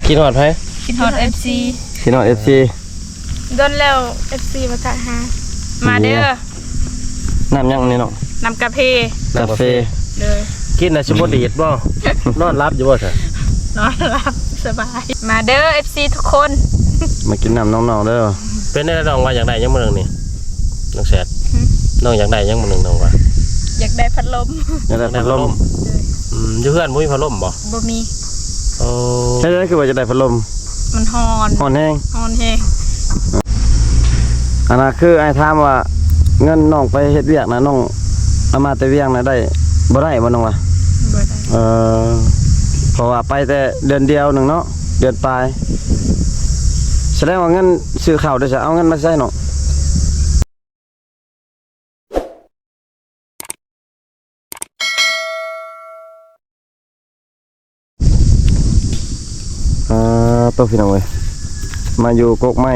กินหอดไผกินฮอต FC กินหอด FC โดนแล้ว FC มาถ่ายหามาเด้อน้ำยังนี่เนาะน้ำกาแฟเลยกินน่ะสิบ่ดีดบ่นอนรับอยู่บ่ซะนอนรับสบายมาเด้อ FC ทุกคนมากินน้ำน้องๆเด้อเป็นได้น้องว่าอยากได้ยังมื้อนึงนี่น้องแซดน้องอยากได้ยังมื้อนึงน้องว่าอยากได้พัดลมอยากได้พัดลมอยู่เพื่อนบ่มีพัดลมบ่มีโอ้ใช่คือว่าจะได้พัดลมมันฮ้อนแห้งอันนั้นคือไอ้ถามว่าเงินน้องไปเฮ็ดเวียกนะน้องเอามาแต่เวียงนะได้บ่น้องวะบ่ได้เพราะว่าไปแต่เดือนเดียวนึงเนาะเดือนปลายแสดงว่าเงินซื้อข้าวได้จะเอาเงินมาใช้เนาะตัวพี่น้องเว้ยมาอยู่กกไม้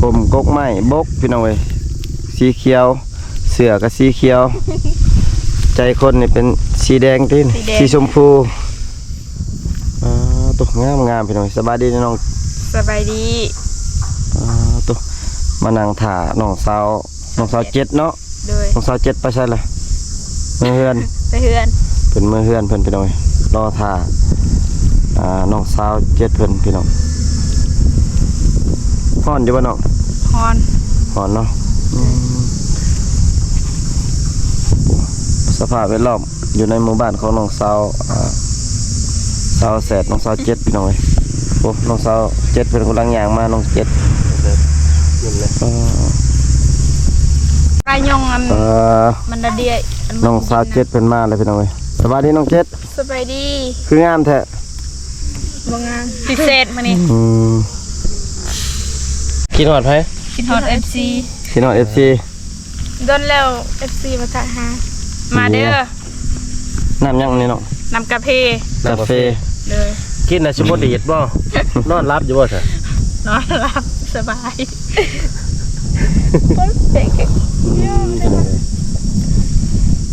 ผมกกไม้บกพี่น้องเว้ยสีเขียวเสือกับสีเขียวใจคนนี่เป็นสีแดงตีนสีชมพูตัวงามพี่น้องสบายดีน้องสบายดีตัวมานั่งถ่าน้องสาว7เนาะน้องสาว7ไปใช่เลยมือเฮือนเป็นมือเฮือนเพิ่นพี่น้องรอถ่าน้องสาว7เพิ่นพี่น้องฮ้อนอยู่บ่น้องฮ้อนเนาะสภาพแวดล้อมอยู่ในหมู่บ้านของน้องสาวแสดน้องสาว7พี่น้องเอ้ยโอ้น้องสาว7เพิ่นกำลังย่างมาน้อง7ปลายงมันระเดียน้องสาว7เพิ่นมาเลยพี่น้องเอ้ยสบายดีน้อง7สบายดีคืองามแท้บ่งามพิเศษมื้อนี้กินหอดไผกินฮอต FC กินหอด FC โดนแล้ว FC มาถ่ายหามาเด้อน้ำยังนี่เนาะน้ำกาแฟเลยกินน่ะสิบ่ดีดบ่นอนรับอยู่บ่ซะนอนรับสบาย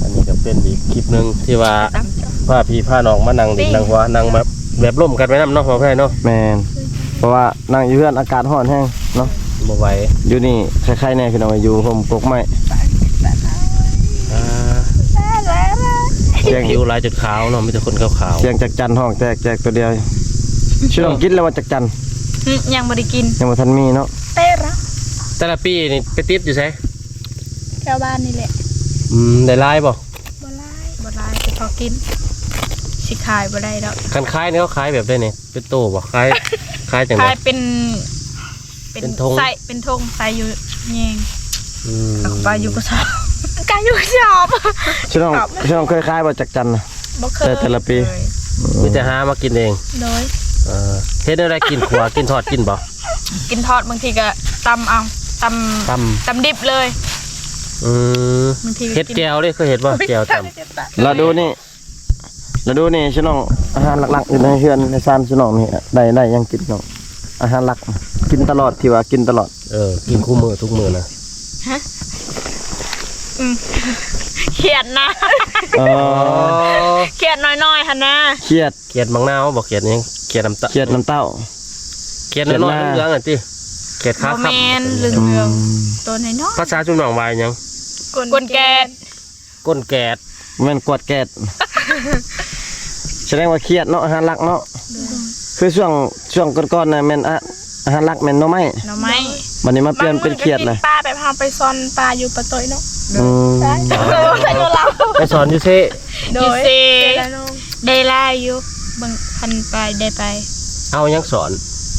อันนี้ก็เป็นอีกคลิปนึงที่ว่าพาพี่พาน้องมานั่งดิ่งนั่งหัวนั่งแบบร่มกันไว้นำเนาะบ่ไผเนาะแม่นเพราะว่านั่งอยู่เฮือนอากาศร้อนแห้งเนาะบ่ไหวอยู่นี่คล้ายๆแน่พี่น้องอยู่ห่มกกไม้เสียงอยู่ลายจุดขาวเนาะมีแต่คนขาวๆเสียงจักจันห้องแจกตัวเดียวชื่อน้องกินแล้วว่าจักจันยังบ่ได้กินยังบ่ทันมีเนาะแต่ละปีนี่ไปติดอยู่ไสแถวบ้านนี่แหละได้ลายบ่ลายจะพอกินสิขายบ่ได้ดอกคันขายนี่เขาขายแบบได้นี่เป็นโตบ่ขายจังได๋ขายเป็นธงใส่เป็นธงใส่อยู่แยงปลาอยู่กระสอบกาอยู่ชอบชื่อน้องเคยขายบ่จักจันน่ะบ่เคยแต่ละปีมีแต่หามากินเองโดยเฮ็ดอะไรกินขัวกินทอดกินบ่กินทอดบางทีก็ตำเอาตำดิบเลยเฮ็ดแก้วเด้เคยเฮ็ดบ่แก้วตำแล้วดูนี่ชื่อน้องอาหารหลักๆอยู่ในเฮือนในซานชื่อน้องนี่ได้ยังกินน้องอาหารหลักกินตลอดที่ว่ากินตลอดกินคู่มื้อทุกมื้อนะฮะเขียดนะเขียดน้อยๆหั่นนะเขียดบางนาวบ่เขียดยังเขียดน้ำเต้าเขียดน้อยๆเหลืองอ่ะติเขียดขาครับแม่นเหลืองๆตัวน้อยๆภาษาจุ่มหนองวายยังก้นแกดแม่นกวดแกดแสดงว่าเขียดเนาะอาหารหลักเนาะคือช่วงก่อนๆน่ะแม่นอาหารหลักแม่นหน่อไม้วันนี้มาเปลี่ยนเป็นเขียดเลยป้าไปพาไปซอนปลาอยู่ปะต้อยเนาะไปสอนอยู่เซได้ไล่อยู่บางพันไปได้ไปเอายังสอน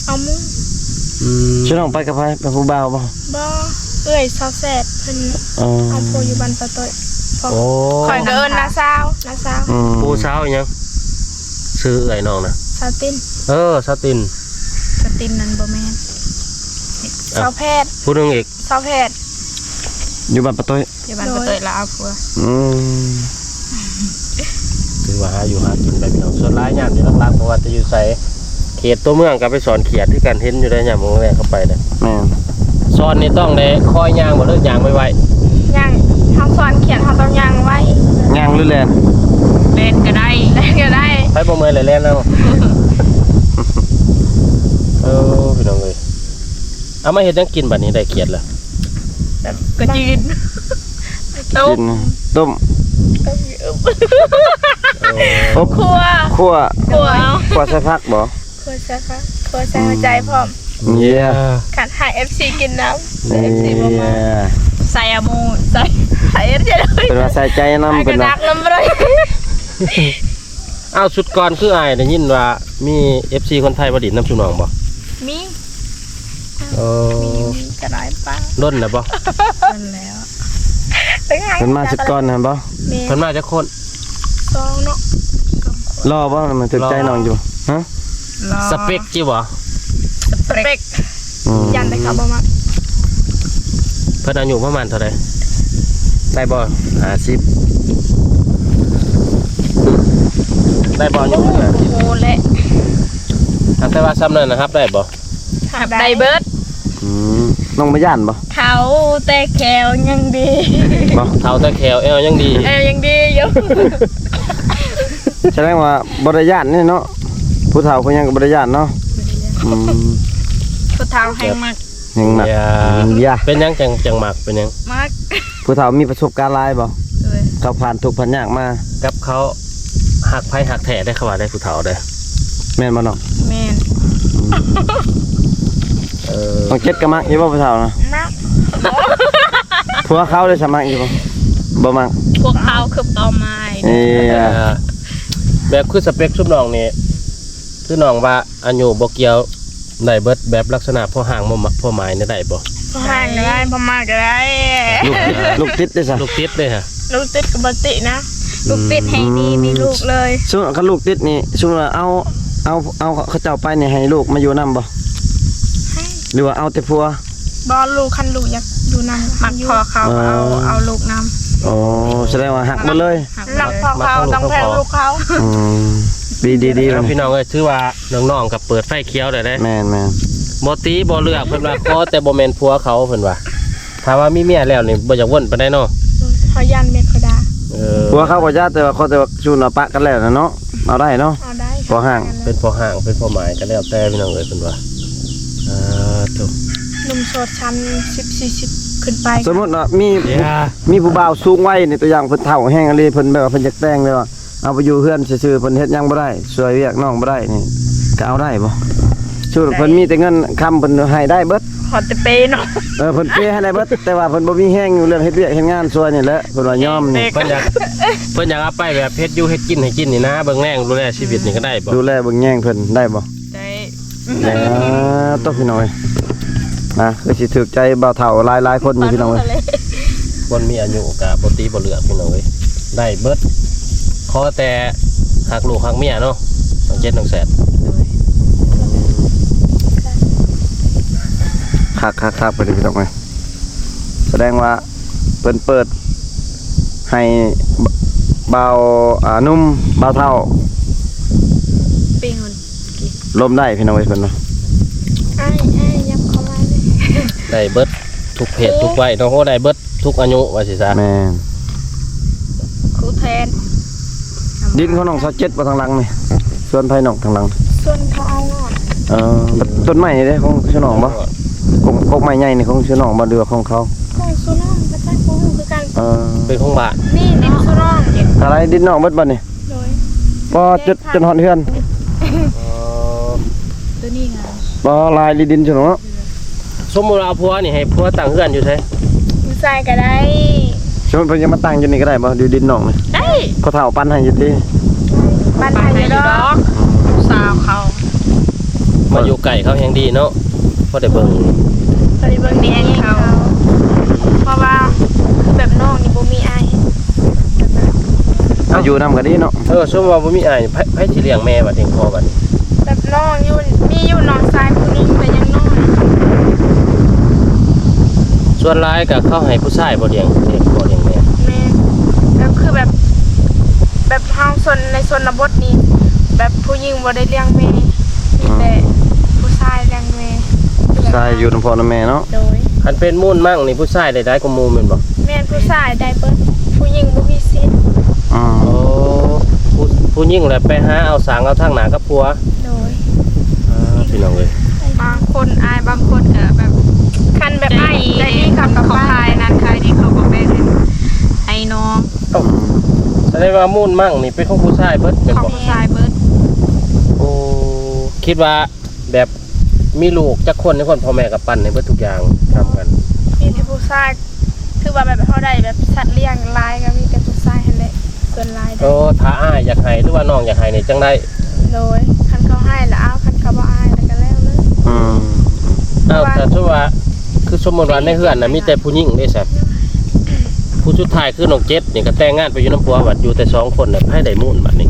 เอามุ้งชื่อน้องไปกับใครไปผู้บ่าวบ่เอ้ยสาวแสบเพิ่นเอาโพอยู่บ้านปะต้อยคอยเดินนาซาวผู้สาวยังซื้อไอ้น้องนะสาวตินสาวตินนั่นบ่แม่นสาวแพทย์ผู้นึงอีกสาวแพทย์อยู่บ้านปะต้อยละเอาผัวถือว่าหากินไปพี่น้องส่วนร้ายยามอยู่หลักๆเพราะว่าจะอยู่ใส่เขตตัวเมืองกับไปสอนเขียดที่กันเห็นอยู่ได้ยามมื้อแรกเข้าไปน่ะสอนนี่ต้องได้คอยย่างบ่เลิกย่างไวย่างทำสอนเขียนทำต้องย่างไว้ย่างหรือแล่นก็ได้ไปบ่เมื่อยเลยแล่นแล้ว เอามาเฮ็ดจังกินบัดนี้ได้เขียดแล้ว ก็ยืน กินต้มอบ ครัว คั่ว ครัวเอา คั่วใส่ผักบ่ ครัวใช่ปะครัวใส่หัวใจพร้อม เยี่ย ขัดให้ FC กินน้ำ นี่ FC บ่มาใส่อะมูใส่ให้ FC เลย เป็นว่าใส่ใจนำ ก เพิ่ ระ น นั ว่าก น้ำเลย อ้าวสุดก่อนคืออ้ายได้ยินว่ามี FC คนไทยบ่ดินน้ำสุนองบ่ มี โอ้ มีกระไรป้า ล้นแล้วบ่ นั่นแล้ว เพิ่นมาสุดก่อนหั่นบ่ มี เพิ่นมาจักคน ซองเนาะ รอบ่มันถึกใจน้องอยู่ฮะ สเปคจิบ่ สเปก อืม ยันได้ครับบ่มา เพิ่นอายุประมาณเท่าใดได้บ่50ได้บ่อายุ50 โอ้เละ แต่ว่าซ้ำนั้นนะครับได้บ่ ไดเบิร์ด อืมน้องบ่ย่านบ่ เขาแต่แขวยังดี บ่ เท่าแต่แขวเอวยังดี ยังดีอยู่ แสดงว่าบ่ได้ย่านนี่เนาะผู้เฒ่าเพิ่นยังก็บ่ได้ย่านเนาะอืม ผู้เฒ่าแห้งมาก ยังหนัก อย่า เป็นหยังจังหมักเป็นหยัง มาก ผู้เฒ่ามีประสบการณ์หลายบ่ เลย เขาผ่านทุกข์ผ่านยากมา กับเขาหักไผหักแท้ได้เขาว่าได้ผู้เฒ่าได้ แม่นบ่น้อง แมน น้องเจ็ดก็มักอยู่บ่ผู้เฒ่านะ มาก ผัวเขาได้สมัครอยู่บ่บ่มัก พวกเขาคือเป้าหมาย เอ้ย แบบคือสเปคชุบน้องนี่คือน้องว่าอายุบ่เกี่ยวได้เบิดแบบลักษณะพ่อห่างพ่อหมายนี่ได้บ่ พอห่างก็ได้พอมากก็ได้ ลูกติดได้ซะ ลูกติดเด้ฮะ ลูกติดกับปตินะลูกติดให้ดีมีลูกเลย ซุคันลูกติดนี่ซุว่าเอาเขาเจ้าไปนี่ให้ลูกมาอยู่นํบ่หรือว่าเอาแต่ผัว บอลลูกคันลูกอยากดูนำมักพอเขาเอาลูกนำ อ๋อแสดงว่าหักหมดเลย รักพอเขาต้องแพงลูกเขา อืมดีๆ แล้ว ๆ พี่น้องเอ้ยถือว่าน้องๆกับเปิดไฟเขียวได้เด้ แม่น บ่ตีบ่เลือกเพิ่นว่าขอแต่บ่แม่นผัวเขาเพิ่นว่าถ้าว่ามีเมียแล้วนี่บ่อยากวนปานใดเนาะ เขายันเมฆดา ๆผัวเขาบ่ญาติแต่ว่าเขาแต่ว่าชูนเอาปะกันแล้วนะเนาะเอาได้เนาะ เอาได้ พอห่าง เป็นพ่อห่างเป็นพ่อหมายก็แล้วแต่พี่น้องเอ้ยเพิ่นว่าถูก หนุ่มโสดชั้น10-40ขึ้นไป สมมุติว่ามี อย่า มีผู้บ่าวสูงวัยในตัวอย่างเพิ่นเฒ่าแห้งอะไรเพิ่นแบบว่าเพิ่นอยากแต่งเลยว่าเอาไปอยู่เฮือนซื่อๆเพิ่นเฮ็ดหยังบ่ได้ช่วยเวียกน้องบ่ได้นี่ก็เอาได้บ่ชูเพิ่นมีแต่เงินคำเพิ่นให้ได้เบิด ขอแต่เปเนาะ เพิ่นเปย์ให้ได้เบิดแต่ว่าเพิ่นบ่มีแห้งอยู่เรื่องเฮ็ดเวียกเฮ็ดงานช่วยนี่แหละเพิ่นว่ายอมนี่ เพิ่นอยากเอาไปแบบเฮ็ดอยู่เฮ็ดกินให้กินนี่นะเบิ่งแรงดูแลชีวิตนี่ก็ได้บ่ ดูแลเบิ่งแย่งเพิ่นได้บ่ ได้ ต้องพี่น้อยนะคือสิถูกใจบ่าวเฒ่าหลายๆคนอยู่พี่น้องเอ้ย คนมีอายุก็บ่ตีบ่เลือกพี่น้องเอ้ยได้เบิดขอแต่หักลูกหักเมียเนาะต้องเจ็ดต้องแสน คักไปเลยพี่น้องเอ้ยแสดงว่าเพิ่นเปิดให้บ่าวนุ่มบ่าวเฒ่า ปีงอน ลมได้พี่น้องเอ้ยเพิ่นเนาะ ไอ้ยับเข้ามาเลย ได้เบิดทุกเพศทุกวัยเนาะโหได้เบิดทุกอายุว่าสิซะ แม่น ครูแทน ดินของน้อง27บ่ทางหลังนี่ส่วนภายนอกทางหลัง ส่วนเขาเอางอด ต้นไม้นี่เด้ของชื่อน้องบ่กกไม้ใหญ่นี่ของชื่อน้องบ่หรือว่าของเขา ของสุน้องก็ใช่กูคือกัน เป็นของบ้าน นี่ดินสุน้องเด็ก อะไรดินน้องเบิดบ่นี่ โดย บ่จนฮอดเฮือน ตัวนี้ไง บ่ลายดินชื่อน้องเนาะ สมมุติเอาผัวนี่ให้ผัวตั้งเฮือนอยู่ไส มือใส่ก็ได้ สมมุติเพิ่นจะมาตั้งอยู่นี่ก็ได้บ่อยู่ดินน้องนี่ ได้ เขาเฒ่าปั้นให้อยู่ติ บ้านไทยดอกสาวเขา มาอยู่ไก่เขาแฮงดีเนาะพอได้เบิ่ง ตอนนี้เบิ่งนี่เขาเพราะว่าแบบน้องนี่บ่มีอาย อายุนำก็ดีเนาะ สมมุติว่าบ่มีอ้ายไผสิเลี้ยงแม่บัดนี้พ่อบัดนี้ แบบน้องอยู่มีอยู่น้องชายผู้นึงแต่ยังน้อย ส่วนหลายก็เข้าให้ผู้ชายบ่เลี้ยงพ่อเลี้ยงแม่ แม่แล้วคือแบบเฮาส่วนในส่วนบทนี้แบบผู้หญิงบ่ได้เลี้ยงแม่มีแต่ผู้ชายเลี้ยงแม่ ใช่อยู่นำพ่อนำแม่เนาะ โดย คันเป็นมุ่นมั่งนี่ผู้ชายได้กว่าหมู่แม่นบ่ แม่นผู้ชายได้เบิดผู้หญิงบ่มีสิทธิ์ อืม โอ้ผู้หญิงแหละไปหาเอาสางเอาทางหน้ากับผัว โดย พี่น้องเอ้ย บางคนอายบางคนก็แบบ ว่ามูลมั่งนี่เป็นของผู้ชายเบิดเป็น ของ บ่ ผู้ชายเบิด โอ้คิดว่าแบบมีลูกจักคนในคนพ่อแม่กับปั้นในเบิดทุกอย่างทำกัน มีแต่ผู้ชายคือว่าแบบเขาได้แบบสัตว์เลี้ยงลายก็มีแต่ผู้ชายหั่นแหละส่วนลายได้ โอ้ถ้าอ้ายอยากให้หรือว่าน้องอยากให้นี่จังได้ โดยคันเขาให้แล้วเอาคันเขาบ่ให้แล้วก็แล้วเลย อ้าวแต่ถ้าว่าคือสมมุติว่าในเฮือนน่ะมีแต่ผู้หญิงเด้ซะผู้สุดท้ายคือน้องเจ็ดนี่ก็แต่งงานไปอยู่น้ำผัวบัดอยู่แต่2คนน่ะให้ได้มูลบัดนี้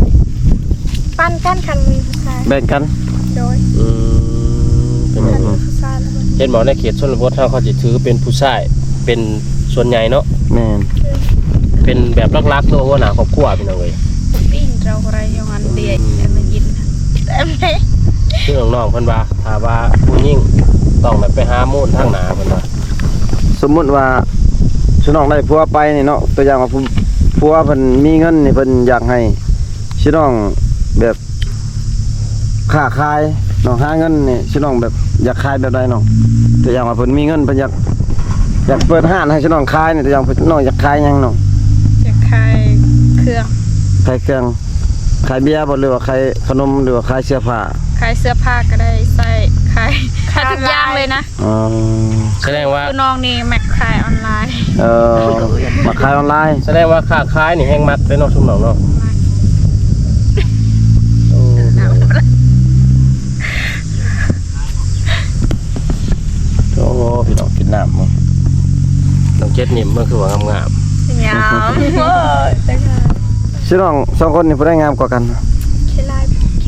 ปั้นกันคันมีผู้ชาย แบ่งกัน โดย เป็น คันมีผู้ชายแล้ว เห็นบอกในเขตชนบทเขาจะถือเป็นผู้ชายเป็นส่วนใหญ่เนาะ แม่น เป็นแบบรักๆตัวหัวหน้าครอบครัวพี่น้องเอ้ย ปิ้งเราอะไรอย่างนั้นเดียวมายินแต่ไม่ คือน้องๆเพิ่นว่าถ้าว่าผู้หญิงต้องแบบไปหามูลทางหน้าเพิ่นว่า สมมุติว่าสิน้องได้ผัวไปนี่เนาะตัวอย่างว่าผัวเพิ่นมีเงินนี่เพิ่นอยากให้สิน้องแบบค้าขายน้องหาเงินนี่สิน้องแบบอยากขายแบบใดน้องตัวอย่างว่าเพิ่นมีเงินเพิ่นอยากเปิดห้านให้สิน้องขายนี่ตัวอย่างเพิ่นน้องอยากขายหยังน้อง จะขายเครื่อง ขายเครื่องขายเบียร์บ่หรือว่าขายขนมหรือว่าขายเสื้อผ้า ขายเสื้อผ้าก็ได้ใส่ขายทุกอย่างเลยนะ อ๋อ แสดงว่า คือน้องนี่แม็กขายออนไลน์ มาขายออนไลน์ แสดงว่าค้าขายนี่แฮงมักเลยเนาะชุมน้องเนาะโอ้พี่น้องกินน้ำมั้งน้องเจ็ดนี่มันคือว่างาม ยาวโอ้ยแต่ก็ สิน้องสองคนนี่ผู้ใดงามกว่ากัน ขี้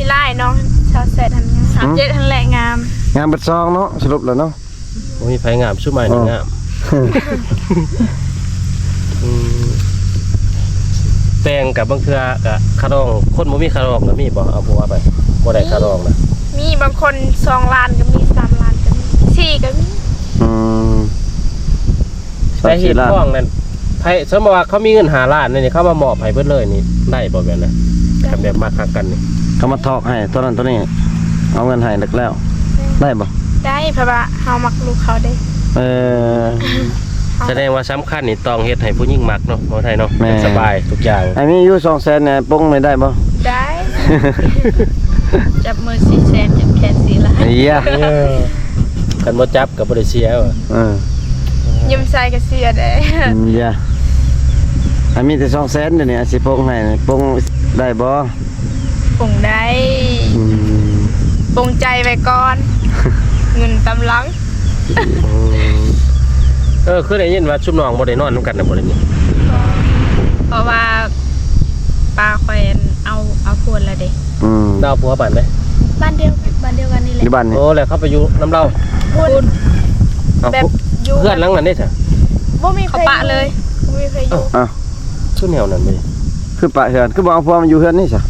ไล่น้องชาวเศษทันงาม37ทันแหละงาม งามเบิดซองเนาะสรุปแล้วเนาะ บ่มีไผงามชุดใหม่นี่งามแต่งกับบางเทื่อก็คารองคนบ่มีคารองก็มีบ่เอาผัวไปบ่ได้คารองนะ มีบางคน2ล้านก็มี3ล้านก็มี4ก็มี อืม แต่เฮ็ดฟ้องนั่นไผสมมุติว่าเขามีเงิน5ล้านนี่เขามามอบให้เบิดเลยนี่ได้บ่แบบนั้นถ้าแบบมาคักกันนี่ เขามาทอกให้ตัวนั้นตัวนี้เอาเงินให้แล้ว ได้บ่ ได้เพราะว่าเฮามักลูกเขาได้ เออ แสดงว่าสำคัญนี่ต้องเฮ็ดให้ผู้หญิงมักเนาะบ่ไทยเนาะ แม่ สบายทุกอย่าง ไอ้มีอยู่200,000เนี่ยปงไม่ได้บ่ ได้ จับมือ400,000จับแขน4ล้าน ไอ้เหี้ย กันบ่จับก็บ่ได้เสียว่ะ เออ ยิ้มใส่ก็เสียได้ เหี้ยไอ้มีแต่200,000เดี๋ยวนี้สิปงให้ปงได้บ่ ปงได้ อืม ปงใจไว้ก่อน เงินตำลัง คือได้ยินว่าชุมน้องบ่ได้นอนนำกันน่ะบ่ได้นี่ เพราะว่าปลาแควนเอาพวนละเด็ก อืม ดาวผัวบ้านเด้ บ้านเดียวกันนี่แห อ ละ ยู่บ้านนี่ โอ้แล้วเขาไปอยู่น้ำเรา พูด เอา แบบอยู่ เพื่อนหลังนั้นนี่ซะ บ่มีใครปะเลยบ่มีใครอยู่ อ้าว ชุแนวนั้นบ่ คือปะเฮือนคือบ่เอาผัวมาอยู่เฮือนนี่ซะ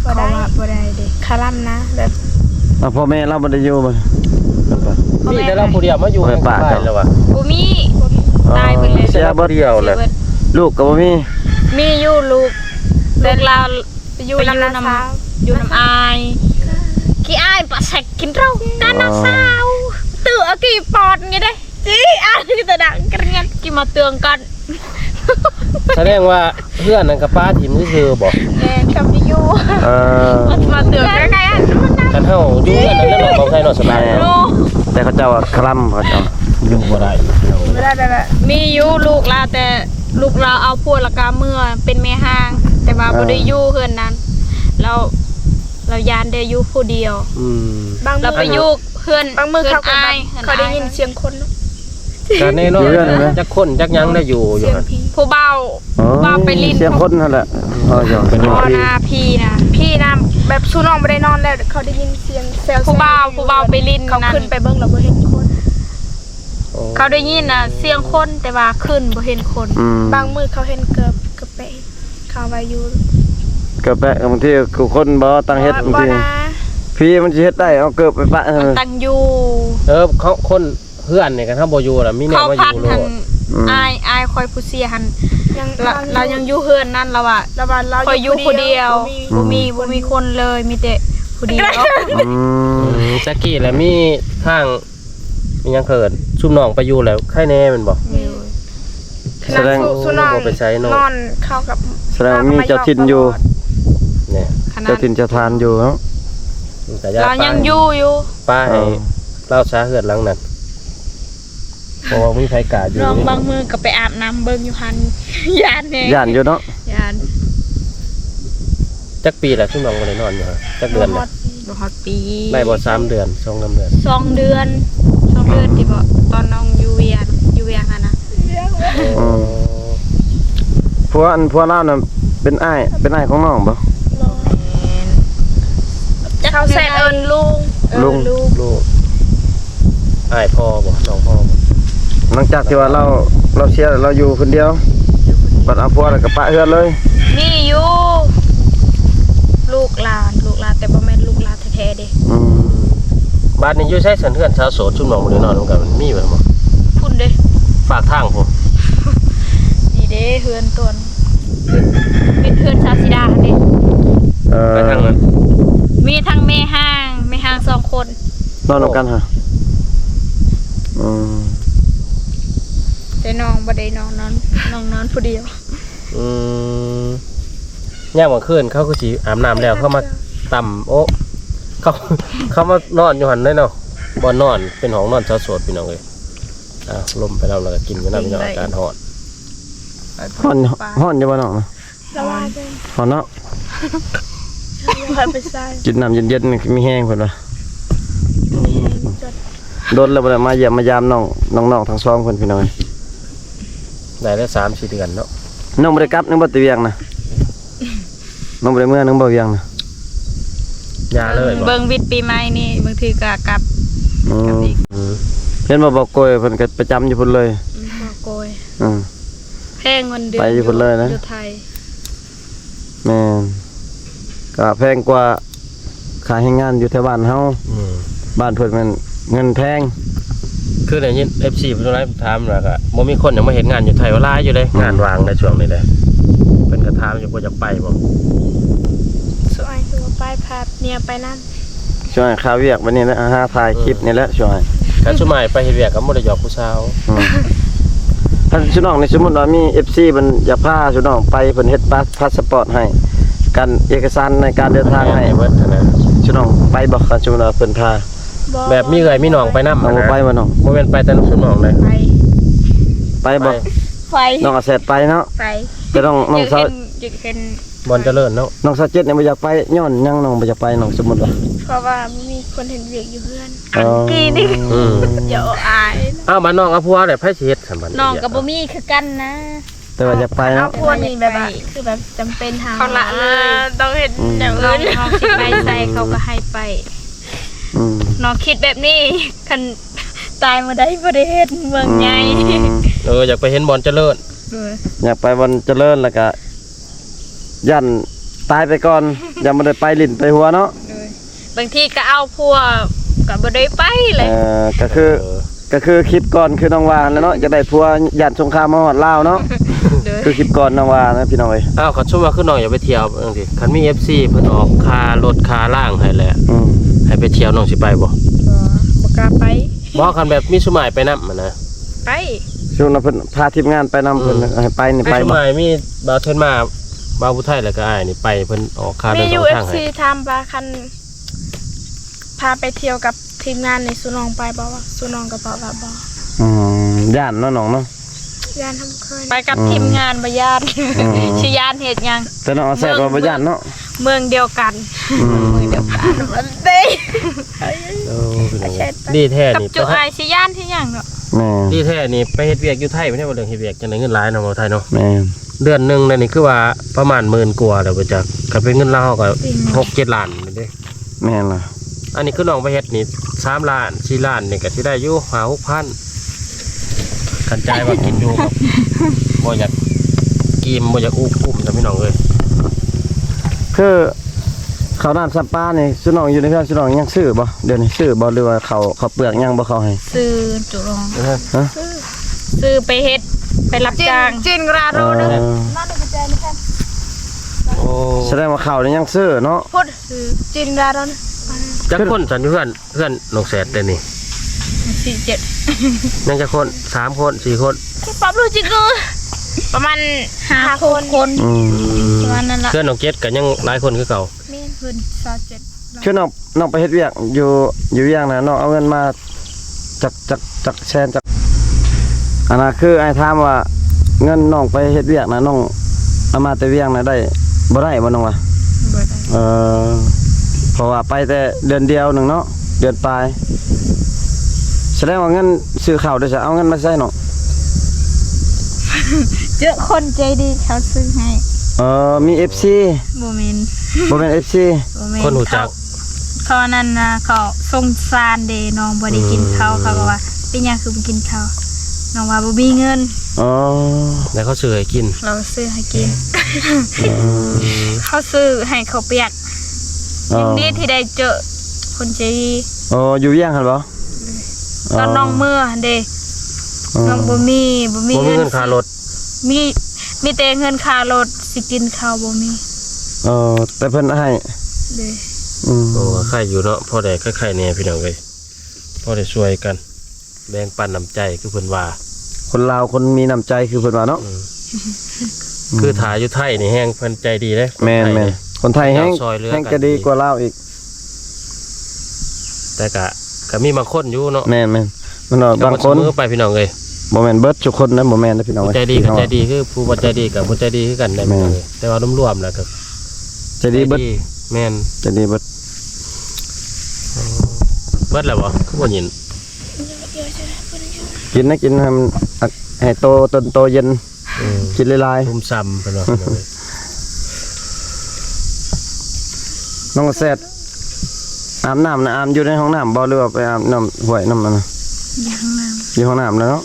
บ่ได้เด็กคาร่ำนะแบบ เอาพ่อแม่เราบ่ได้อยู่บ่นั่นปะ มีแต่เราผู้เดียวมาอยู่ ไม่ปะ ได้แล้วว่ะ บ่มีตายไปเลย เสียบ่ เดียวแหละ ลูกก็บ่มี มีอยู่ลูกแต่เราอยู่น้ำน้อยู่น้ำอายกี่อายปะแสกกินเรากันนะสาวเตือกี่ปอดไงได้จีอายที่ตะดังกันงั้นกี่มาเตืองกัน แสดงว่าเพื่อนนั่นกับป้าทิมซื่อๆบ่ แม่คำนี้อยู่ เออ มาเตือนกันไงอ่ะ คันเฮาอยู่เพื่อนนั่นแล้วเนาะบ่ไทยเนาะสบายเนาะ ลูก แต่เขาเจ้าว่าคลำเขาเจ้า อยู่บ่ได้ ไม่ได้แบบมีอยู่ลูกเราแต่ลูกเราเอาพวกละกาเมื่อเป็นแม่ห้าง แต่ว่าบ่ได้อยู่เฮือนนั้นเรายานได้อยู่ผู้เดียว เราไปอยู่เพื่อน บางมือเขาก็ อาย เขาได้ยินเสียงคนเนาะ ก็แน่นอนจักคนจักหยังได้อยู่อยู่ เสียง หั่น ผี ผู้เบา ว่าไปลิ้น เสียงคนนั่นแหละอ๋อจ้ะเป็น พ่อ พี่ นาพี่นะ พี่นะแบบสู้น้องไม่ได้นอนแล้วเขาได้ยินเสียงแซวๆ ผู้เบาไปลิ้น เขา นั่น ขึ้นไปเบิ้งแล้วบ่เห็นคน เขาได้ยินน่ะเสียงคนแต่ว่าขึ้นบ่เห็นคน อืม บางมือเขาเห็นเกือบไปเขาไว้อยู่ ก็แปะบางทีกูคนบ่ตั้งเฮ็ดบาง บ่ ที นะ พี่มันสิเฮ็ดได้เอาเกิบไปปะ ตั้งอยู่ เขาคนเพื่อนนี่กันถ้าบ่อยู่ล่ะมีแนว เขา มาอ พัน ยู่โล หัน ด อายคอยผู้เสียหัน ยัง เรายังอยู่เฮือนนั่นแล้วอ่ะ ระบาดเรา คอยอยู่ผู้เดียว บ่มี บ่มีคนเลยมีแต่ผู้เดียว อืม จักกี้แล้วมีทางมีหยังเกิดชุมน้องไปอยู่แล้วใครแน่แม่นบ่ ขนาดสู้น้อง บ่ไปใช้เนาะ นอนเข้ากับ แสดงว่ามีเจ้าถิ่นอยู่ เนี่ย ขนา เจ้า ด ถิ่นเจ้าทานอยู่เนาะ แต่ญาติ เรายังอยู่ ป้าให้เล่าช้าเหือดหลังนั้นเพราะว่ามีไผกาอยู่ น้องบางมือก็ไปอาบน้ำเบิ่งอยู่หัน ยานแน่ ย่านอยู่เนาะ ยาน จักปีแหละช่วงน้องบ่ได้นอนอยู่ฮะจักเดือนน่ะ บ่ฮอดปี ได้บ่3เดือน2-3เดือน 2 เดือนที่บ่ตอนน้องอยู่เวียงหั่นน่ะ ผัวเล่าน่ะเป็นอ้ายของน้องบ่ เขาแซดเอิ้นลุง ลุง ลูกอ้ายพ่อบ่น้องพ่อบ่ หลังจากที่ว่าเราเชียร์เราอยู่คนเดียวบัดเอาผัวแล้วก็ปะเฮือนเลย นี่อยู่ลูกหลานแต่บ่แม่นลูกหลานแท้ๆเด้ บ้านนี้อยู่ใช้สันเทือนชาวโสดชุ่มน้องบ่ได้นอนนำกันมีบ่บ่ พุ่นเด้ ฝากทางผม นี่เด้เฮือนตนเป็นเฮือนชาวสิดาเด้ ไปทางนั้น มีทั้งแม่ห้าง2 คน นอนนำกันฮะ แต่น้องบ่ได้นอนผู้เดียว ย่ามกลางคืนเขาก็สิอาบน้ำแล้วเขามาต่ำโอ้เขามานอนอยู่หั่นได้เนาะบ่นอนเป็นห้องนอนชาวโสดพี่น้องเอ้ยลมไปแล้วก็กินไปนำพี่น้องอาการฮอด ฮ้อนอยู่บ่น้องนะ ระวังเลย ฮ้อนเนาะ เพิ่นไปใส่ กินน้ำเย็นๆนี่มีแห้งเพิ่นว่าโดนแล้วบ่ได้มาเยี่ยมมายามน้องทั้งสองเพิ่นพี่น้อง ได้แล้ว3-4เดือนเนาะ น้องบ่ได้กลับนึงบ่ตะเวียงนะน้องบ่ได้เมื่อนึงบ่เวียงนะ ยาเลยบ่ เบิ่งวิทย์ปีใหม่นี่บางทีก็กลับอีก เห็นบ่โกยเพิ่นก็ประจำอยู่พุ่นเลย บ่โกย อือ แพงเงินเดือน ไปอยู่พุ่นเลยนะ อยู่ไทย แม่นก็แพงกว่าค่าแรงงานอยู่แถวบ้านเฮาบ้านเพิ่นมันเงินแพง คือได้ยิน FC เพิ่นไลฟ์ถามแล้วก็บ่มีคนยังมาเฮ็ดงานอยู่ไทยว่าหลายอยู่เด้งานว่างในช่วงนี้เด้เพิ่นก็ถามอยู่ว่าอยากไปบ่ สวยคือไปพาเมียไปนั่น ช่วยค่าเวียกวันนี้แหละหาถ่ายคลิปนี่แหละช่วย ถ้าชุมายไปเฮ็ดเวียกก็บ่ได้หยอกผู้สาว ท่านชุน้องในสมมุติว่ามี FC เพิ่นอยากพาชุน้องไปเพิ่นเฮ็ดพาสปอร์ตให้กันเอกสารในการเดินทางให้ เบิดนะ ชุน้องไปบ่คันชุน้องเพิ่นพา แบบมีเอ่ยมีน้องไปนำ เอาบ่ไปบ่น้อง บ่แม่นไปแต่น้องชุน้องเลย ไปบ่ ไฟ น้องอาเสร็จไปเนาะ ไป แต่น้องสาว อยากเห็น บอลเจริญเนาะ น้องสาวเจ็ดเนี่ยบ่อยากไปย้อนหยังน้องบ่อยากไปน้องสมมุติว่า เพราะว่ามีคนเห็นเวียกอยู่เพื่อน กี่นี่ อย่าอาย อ้าวมาน้องเอาผัวได้ไผสิเฮ็ดซั่นบัด น้องกับบ่มีคือกันนะ แต่ว่าอยากไป เอา เนาะ พวกนี้แบบว่าคือแบบจำเป็นหา เขาละเลย ต้องเห็นอย่าง น้อ อื่ ง น สิไปใส่เขาก็ให้ไป น้องคิดแบบนี้คันตายมาได้บ่ได้เฮ็ดเมืองใหญ่ อยากไปเห็นบอลเจริญ อยากไปวันเจริญแล้วก็ยันตายไปก่อนยังบ่ได้ไปลิ้นไปหัวเนาะ บางทีก็เอาพวกก็บ่ได้ไปเลย ก็คือคิดก่อนคือน้องว่าแล้วเนาะจะได้ผัวยันสงครามมาฮอดลาวเนาะคือคิดก่อนน้องว่านะพี่น้องเอ้ย อ้าวเขาชุมว่าคือน้องอย่าไปเที่ยวจังซี่คันมี FC เพิ่นออกค่ารถค่าล่างให้แหละให้ไปเที่ยวน้องสิไปบ่ บ่กล้าไป บ่คันแบบมีชุมายไปนำนะ ไป ช่วงนั้นเพิ่นพาทีมงานไปนำเพิ่นให้ไปนี่ไป ชุ บ่ มายมีบ่าวเทินมาบ่าวผู้ไทยแล้วก็อ้ายนี่ไปเพิ่นออกค่า มี เดิน ยู ทาง เอฟ ทางให้ ซีทำปลาคันพาไปเที่ยวกับทีมงานในสุนองไปบอกว่าสุนองกับบอกว่าบอก ย่านเนาะน้องเนาะ ย่านทำเคย ไปกับทีมงานบ่ญาติสิญาติเฮ็ดหยัง แต่น้องอาแซ่บว่าบ่ย่านเนาะ เมืองเดียวกันเมืองเดียวกันมันเด้ ดีแท้ กับ นี่ จุอายสิญาติที่หยังเนาะ แม่ ดีแท้นี่ไปเฮ็ดเวียกอยู่ไทยบ่ได้ว่าเรื่องเฮ็ดเวียกจังได๋เงินหลายเนาะบ่าวไทยเนาะ แม่ เดือนหนึงนั่นนี่คือว่าประมาณ10,000กว่าแล้วบ่จักก็เป็นเงินลาวก็6-7 ล้านนี่เด้ แม่ล่ะ อันนี้คือน้องไปเฮ็ดนี่3 ล้าน4 ล้านนี่ก็สิได้อยู่5-6,000กันใจายว่ากินอยู่ครับบ่อยากกินบ่อยากอุ้มนะพี่น้องเอ้ย คือข้าวน้ำซับปลานี่สุน้องอยู่ในเฮือนสุน้องยังซื้อบ่เดี๋ยวนี้ซื้อบ่หรือว่าเขาเปลือกยังบ่เขาให้ ซื้อจุรอง ฮะ ซื้อไปเฮ็ดไปรับจ้าง จินกราโรนึงนั่นเป็นกุญแจนี่ค่ะ โอ้ แสดงว่าเขานี่ยังซื้อเนาะ พูดจินกราโรนึง จักคนสันอยู่เพื่อนน้องแสดแต่นี่ 47 ยังจักคน3คน4คน ปรับรู้จิกู ประมาณ 5 5 คน ประมาณนั้นละ เพื่อนน้องเกดก็ยังหลายคนคือเก่า แม่น เพิ่น27 คือน้องไปเฮ็ดเวียกอยู่อย่างน่ะน้องเอาเงินมาจากแชนจากอันน่ะคือไอ้ถามว่าเงินน้องไปเฮ็ดเวียกน่ะน้องเอามาแต่เวียงน่ะได้บ่ได้บ่น้องวะ บ่ได้ เพราะว่าไปแต่เดือนเดียวหนึงเนาะเดือนปลายแสดงว่าเงินซื้อข้าวได้ซะเอาเงินมาใช้น้อง เจอคนใจดีเขาซื้อให้ มี FC บ่แม่น บ่แม่น FC บ่แม่น คนหูจัก เขานั่นนะเขาสงสารเด้น้องบ่ได้กินข้าวเขาก็ว่าเป็นหยังคือบ่กินข้าวน้องว่าบ่มีเงิน อ๋อ แล้วเขาซื้อให้กิน เราซื้อให้กิน เขาซื้อให้เขาวเปียกยังดีที่ได้เจอคนใจดี อยู่เวียงหั่นบ่ ตอนน้องเมื่อเด้น้องบ่มี บ่มีเงินค่ารถ มีแต่เงินค่ารถสิกินข้าวบ่มี แต่เพิ่นให้ เด้ โอ้ใครอยู่เนาะพอได้ใครๆเนี่ยพี่น้องเอ้ยพอได้ช่วยกัน แบ่งปันน้ำใจคือเพิ่นว่า คนลาวคนมีน้ำใจคือเพิ่นว่าเนาะ คือถ่ายอยู่ไทยนี่แฮงเพิ่นใจดีเด้ แม่นคนไทยแฮง ซอยเรือกัน แฮงจะดีกว่าลาวอีก แต่ก็มีบางคนอยู่เนาะ แม่นมันว่าบางคน ก็บ่เสมอไปพี่น้องเอ้ย บ่แม่นเบิดทุกคนนะบ่แม่นนะพี่น้อง ผู้ใจดีกับใจดีคือผู้บ่ใจดีกับผู้ใจดีคือกันได้พี่น้องเอ้ยแต่ว่ารวมๆแล้วก็ ใจดีเบิด แม่น ใจดีเบิด เบิดแล้วบ่คือบ่ยิน กินให้มันให้โตต้นโตเย็นกินหลาย ทุ่มซ้ำเพิ่นว่าพี่น้องเอ้ย ๆน้องแซดอาบน้ำนะอาบอยู่ในห้องน้ำบ่หรือว่าไปอาบน้ำห้วยน้ำมันนะ ยังน้ อยู่ห้องน้ำแล้วเนาะ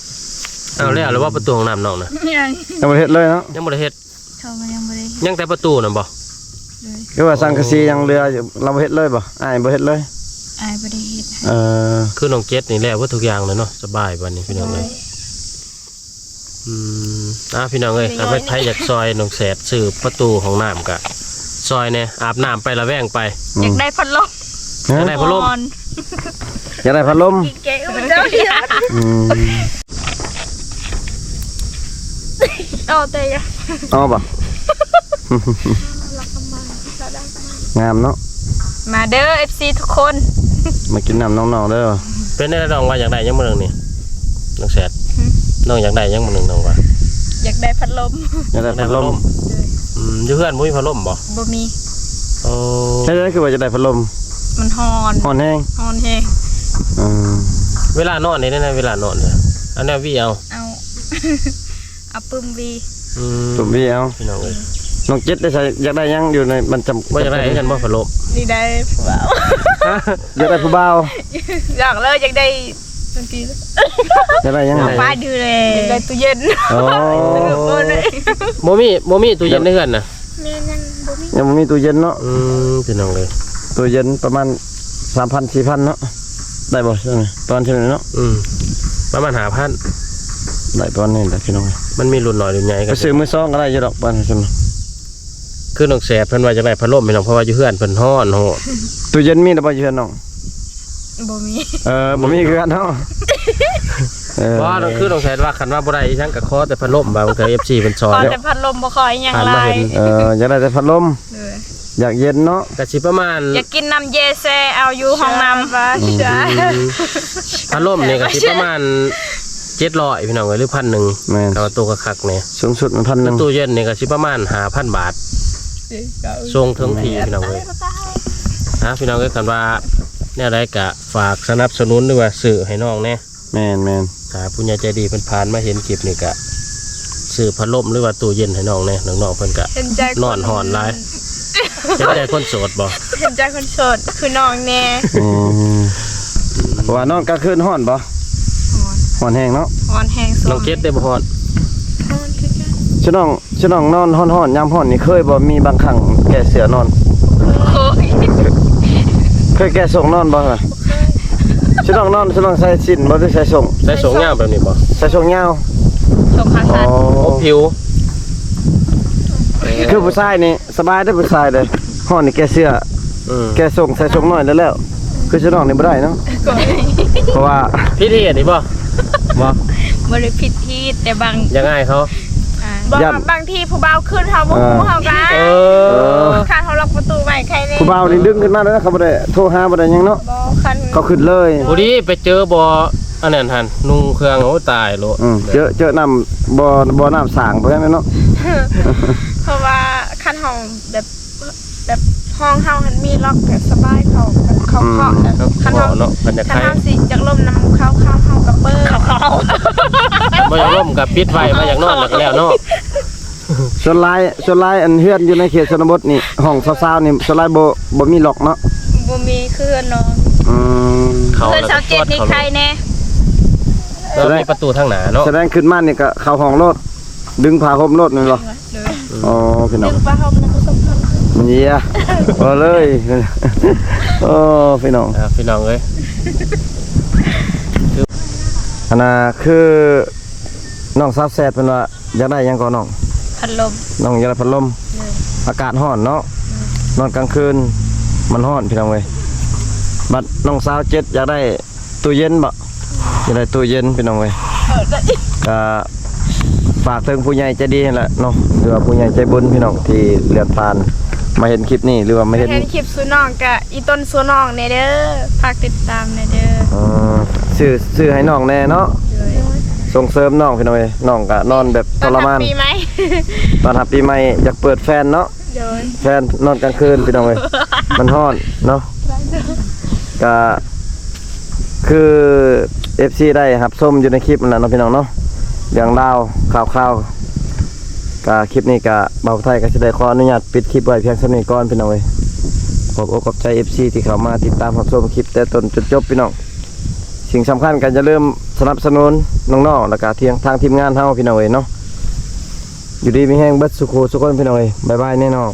เอาแล้วว่าประตูห้องน้ำน้องน่ะ ำยัง ยังบ่ได้เฮ็ดเลยเนาะ ยังบ่ได้เฮ็ด เขาก็ยังบ่ได้ ยังแต่ประตูน่ะบ่ คือว่าสังกะสียังเหลืออยู่เราบ่เฮ็ดเลยบ่อ้ายบ่เฮ็ดเลย อายบ่ได้เฮ็ด คือน้องเกดนี่แหละว่าทุกอย่างเลยเนาะสบายบัดนี้พี่น้องเอ้ยพี่น้องเอ้ยถ้าเป็นไผอยากซอยน้องแสดซื้อประตูห้องน้ำก็ซอยแน่อาบน้ำไปละแวงไป อยากได้พัดลม จะได้พัดลม นอน อยากได้พัดลม เก๋เจ้าเดียว แต่ยัง เอาบ่ งามเนาะ มาเด้อ FC ทุกคน มากินน้ำน้องๆเด้อ เป็นได้น้องว่าอยากได้ยังมื้อนึงนี่น้องแสดน้องอยากได้ยังมื้อนึงน้องว่า อยากได้พัดลม อยากได้พัดลม อยู่เพื่อนบ่มีพัดลมบ่ บ่มี โอ้ ใช่คือว่าจะได้พัดลม มันฮ้อน อ่อนแห้ง ฮ้อนแฮง เวลานอนนี่นะเวลานอนเนี่ยอันนี้วิเอา เอา เอาปึ้มวี ตุ่มพี่เอา พี่น้องเอ้ย น้องเจ็ดได้ใส่อยากได้ยังอยู่ในมันจำ บ่อยากได้กันบ่พัดลม นี่ได้ผัว อยากได้ผู้บ่าว อยากเลยอยากได้บางที อยากได้ยัง ป้าดูเลย อยากได้ตู้เย็น โอ้ บ่มีตู้เย็นในเฮือนน่ะ แม่ยังบ่มี ยังบ่มีตู้เย็นเนาะ พี่น้องเอ้ย ตู้เย็นประมาณ 3,000 4,000เนาะได้บ่ช่วงนี้ประมาณเท่านี้เนาะ ประมาณ5,000 ได้ประมาณนี้แหละพี่น้อง มันมีรุ่นน้อยรุ่นใหญ่ ไป กัน ซื้อมือซองก็ได้อยู่ดอกบ้านซั่น คือน้องแสบเพิ่นว่าจะได้พัดลมพี่น้องเพราะว่าอยู่เฮือนเพิ่นร้อนโหด ตู้เย็นมีแต่บ่อยู่เฮือนน้อง บ่มี บ่มีคือกันเนาะ ว่าคือน้องแสบว่าคันว่าบ่ได้อีหยังก็ขอแต่พัดลมบางเทื่อ FC เพิ่นซอ ข ย อแต่พัดลมบ่ขออีหยัง ผ่าน ห มา ลาย เห็น อยากได้แต่พัดลม เด้อ อยากเย็นเนาะ ก็สิประมาณ อยากกินน้ำเยแซเอาอยู่ห้องน้ำ ว่าใช่ พัดลมนี่ก็สิประมาณ700พี่น้องเอ้ยหรือ1,000 แม่น แต่ว่าตัวคักๆเนี่ย สูงสุดมัน1,000 ตู้เย็นนี่ก็สิประมาณ 5,000 บาทส่งถึงที่พี่น้องเอ้ยพี่น้องเอ้ยกันว่าแนวใดก็ฝากสนับสนุนหรือว่าซื้อให้น้องแน่ แม่น ถ้าผู้ใหญ่ใจดีเพิ่นผ่านมาเห็นคลิปนี่ก็ซื้อพัดลมหรือว่าตู้เย็นให้น้องแน่น้องๆเพิ่นก็ เห็นใจ นอนหอนหลายจะได้คนโสดบ่ เห็นใจคนโสดคือน้องแน่ เพราะว่านอนกลางคืนร้อนบ่ร้อนแห้งเนาะ ฮ้อนแฮงส น้องเกดได้บ่ฮอด ชิน้องนอนร้อนๆยามร้อนนี่เคยบ่มีบางครั้งแก้เสือนอน โอ้ย เคยแก้ส่งนอนบ่ล่ะชิน้องใส่สิ้นบ่ได้ใส่ส่ง ได้สงยามแบบนี้บ่ ใส่ส่งยาว ชมคัก อ๋อ โอ้ผิว คือผู้ชายนี่สบายได้อผู้ชายเลยร้อนนี่แก้เสื้อแก้ส่งใส่ส่งน้อยแล้วคือชิน้องนี่บ่ได้เนาะเพราะว่า พี่ที่เห็นนี่บ่บ่ บ่ได้ผิดที่แต่บาง ยังไงเขา ง บอก ยัน บางทีผู้บ่าวขึ้นเฮาบ่ฮู้เฮาก็ เอ อ คันเฮาล็อกประตูไว้ใครแน่ ผู้บ่าวนี่ดึงขึ้นมาแล้วนะเขาบ่ได้โทรหาบ่ได้หยังเนาะ บ่คัน เขาขึ้นเลย ผู้ดีไปเจอบ่อันนั้นหั่นนุ่งเครื่องโอ้ตายโล เจอน้ำบ่น้ำสางไปแม่นเนาะ เพราะว่าคันเฮาแบบห้องเฮามันมีล็อกก็สบายเขาเคาะ ครับ คัน ขอ เฮา เนาะบรรยา คัน กาศ เฮาสิจักลมน้ำเข้าเฮาก็เปิด บ่อยากร่มกับปิดไฟมาอยากนอนแล้วก็แล้วเนาะ ส่วนหลายอันเฮือนอยู่ในเขตชนบทนี่ห้องสาวๆนี่ส่วนหลายบ่มีล็อกเนาะ บ่มีคืนนอน อืม เขา คืน แล้วก็ เสา7นี่ใครแน่ แล้วมีประตูทางหน้าเนาะ แสดงขึ้นมานี่ก็เข้าห้องรถดึงผ้าห่มรถนี่บ่อ๋อพี่น้อง ดึงปลาเฮามันก็สมพันธ์ เยี่ยเอาเลยโอ้พี่น้อง พี่น้องเอ้ย อันน่ะคือน้องสาวแซดเพิ่นว่าอยากได้หยังก่อนน้อง พัดลม น้องอยากได้พัดลมอากาศร้อนเนาะนอนกลางคืนมันร้อนพี่น้องเว้ยบัดน้องสาว7อยากได้ตู้เย็นบ่อยากได้ตู้เย็นพี่น้องเว้ยก็ฝากถึงผู้ใหญ่ใจดีนั่นแหละเนาะหรือว่าผู้ใหญ่ใจบุญพี่น้องที่เลือดผ่านมาเห็นคลิปนี้หรือว่าไม่เห็น เห็นคลิปซูน้องกับอีต้นซูน้องเนี่ยเด้อฝากติดตามเนี่ยเด้อ ซื้อให้น้องแน่เนาะส่งเสริมน้องพี่น้องเอ้ยน้องก็นอนแบบทรมาน ปีไหม ตอนรับปีใหม่อยากเปิดแฟนเนาะ เดี๋ยว แฟนนอนกลางคืนพี่น้องเอ้ยมันร้อนเนาะก็คือ FC ได้ครับส้มอยู่ในคลิปนั่นแหละเนาะพี่น้องเนาะเรื่องราวข่าวๆก็คลิปนี้ก็เบาไทยก็สิได้ขออนุญาตปิดคลิปไว้เพียงเท่านี้ก่อนพี่น้องเอ้ยขอบอกขอบใจ FC ที่เข้ามาติดตามรับชมคลิปแต่ต้นจนจบพี่น้องสิ่งสำคัญกันจะเริ่าลืมสนับสนุนน้องๆแล้วก็ทางทีมงานเฮาพี่น้องเอ้ยเนาะอยู่ดีมีแห้งเบิดสุขสุขคนพี่น้องเอ้ยบ๊ายบายแน่นอน